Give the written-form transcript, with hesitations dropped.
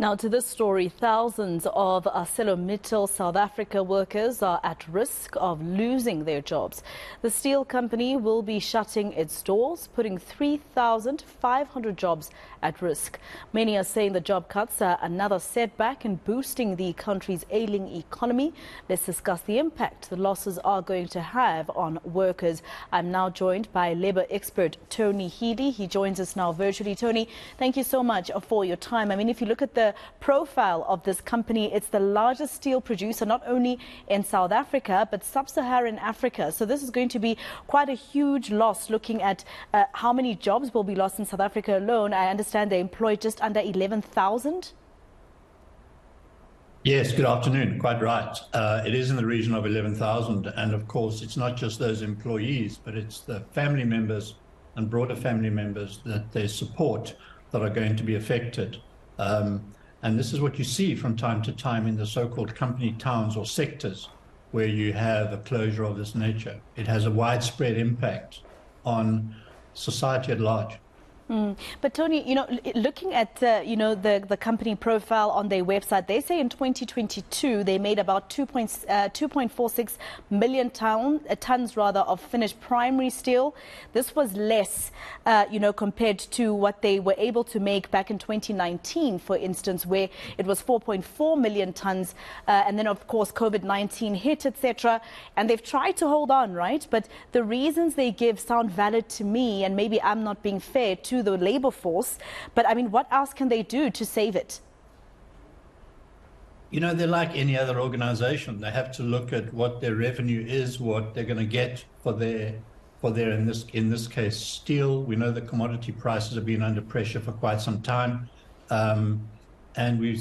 Now to this story, thousands of ArcelorMittal South Africa workers are at risk of losing their jobs. The steel company will be shutting its doors, putting 3,500 jobs at risk. Many are saying the job cuts are another setback in boosting the country's ailing economy. Let's discuss the impact the losses are going to have on workers. I'm now joined by labour expert Tony Healy. He joins us now virtually. Tony, thank you so much for your time. I mean, if you look at the profile of this company, it's the largest steel producer not only in South Africa but sub-Saharan Africa. So this is going to be quite a huge loss, looking at how many jobs will be lost in South Africa alone. I understand they employ just under 11,000. Yes, good afternoon. Quite right. It is in the region of 11,000. And of course, it's not just those employees, but it's the family members and broader family members that they support that are going to be affected. And this is what you see from time to time in the so-called company towns or sectors where you have a closure of this nature. It has a widespread impact on society at large. But Tony, looking at the company profile on their website, they say in 2022 they made about 2.46 million tons of finished primary steel. This was less, compared to what they were able to make back in 2019, for instance, where it was 4.4 million tons, and then of course COVID-19 hit, etc. And they've tried to hold on, right? But the reasons they give sound valid to me, and maybe I'm not being fair to the labor force, but I mean, what else can they do to save it? They're like any other organization. They have to look at what their revenue is, what they're going to get for their in this case steel. We know the commodity prices have been under pressure for quite some time, and we've